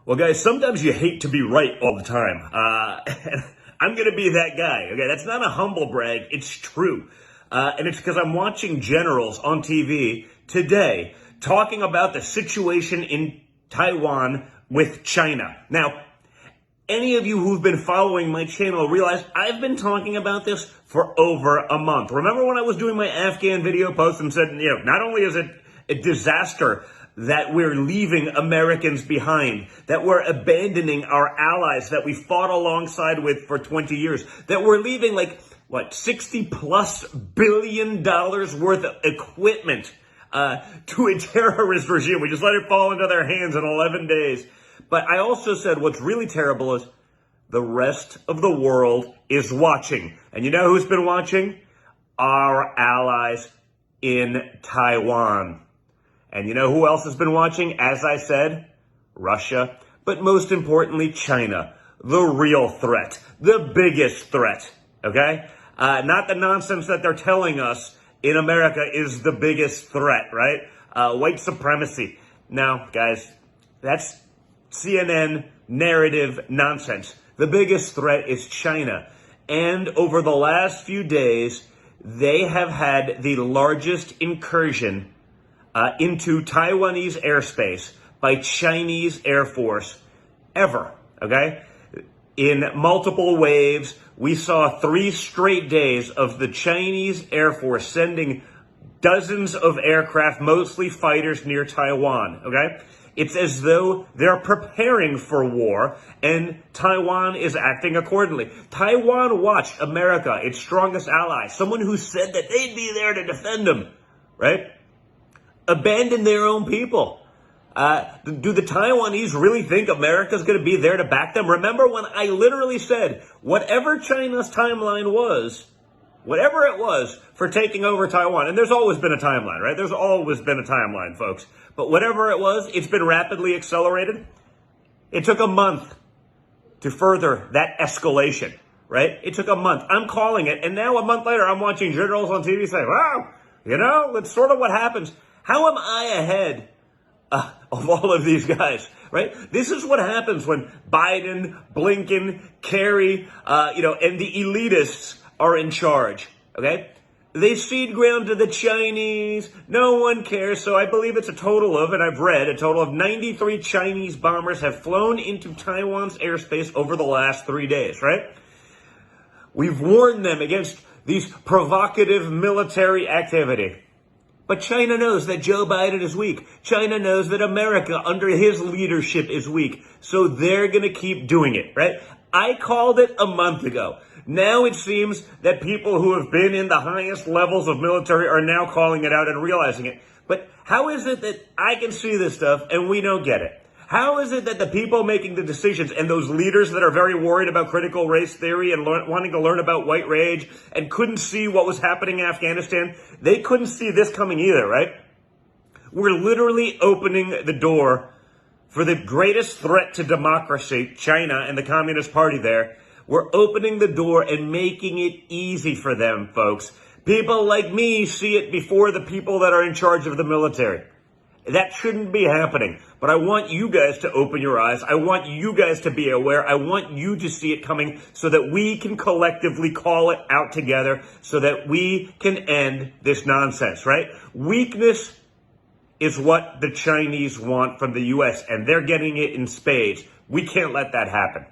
Well, guys, sometimes you hate to be right all the time. And I'm going to be that guy. Okay, that's not a humble brag. It's true. And it's because I'm watching generals on TV today talking about the situation in Taiwan with China. Now, any of you who've been following my channel realize I've been talking about this for over a month. Remember when I was doing my Afghan video post and said, not only is it a disaster that we're leaving Americans behind, that we're abandoning our allies that we fought alongside with for 20 years, that we're leaving $60+ billion worth of equipment to a terrorist regime. We just let it fall into their hands in 11 days. But I also said what's really terrible is the rest of the world is watching. And you know who's been watching? Our allies in Taiwan. And you know who else has been watching? As I said, Russia, but most importantly, China, the real threat, the biggest threat, okay? Not the nonsense that they're telling us in America is the biggest threat, right? White supremacy. Now, guys, that's CNN narrative nonsense. The biggest threat is China. And over the last few days, they have had the largest incursion into Taiwanese airspace by Chinese Air Force ever, okay? In multiple waves, we saw 3 straight days of the Chinese Air Force sending dozens of aircraft, mostly fighters, near Taiwan, okay? It's as though they're preparing for war, and Taiwan is acting accordingly. Taiwan watched America, its strongest ally, someone who said that they'd be there to defend them, right? Abandon their own people. Do the Taiwanese really think America's going to be there to back them? Remember when I literally said, whatever China's timeline was, whatever it was for taking over Taiwan, and there's always been a timeline, right? There's always been a timeline, folks. But whatever it was, it's been rapidly accelerated. It took a month to further that escalation, right? It took a month. I'm calling it, and now a month later, I'm watching generals on TV say, wow, that's sort of what happens. How am I ahead of all of these guys, right? This is what happens when Biden, Blinken, Kerry, and the elitists are in charge, okay? They cede ground to the Chinese. No one cares. So I believe it's a total of 93 Chinese bombers have flown into Taiwan's airspace over the last 3 days, right? We've warned them against these provocative military activity. But China knows that Joe Biden is weak. China knows that America under his leadership is weak. So they're going to keep doing it, right? I called it a month ago. Now it seems that people who have been in the highest levels of military are now calling it out and realizing it. But how is it that I can see this stuff and we don't get it? How is it that the people making the decisions and those leaders that are very worried about critical race theory and wanting to learn about white rage and couldn't see what was happening in Afghanistan, they couldn't see this coming either, right? We're literally opening the door for the greatest threat to democracy, China and the Communist Party there. We're opening the door and making it easy for them, folks. People like me see it before the people that are in charge of the military. That shouldn't be happening. But I want you guys to open your eyes. I want you guys to be aware. I want you to see it coming so that we can collectively call it out together so that we can end this nonsense, right? Weakness is what the Chinese want from the U.S., and they're getting it in spades. We can't let that happen.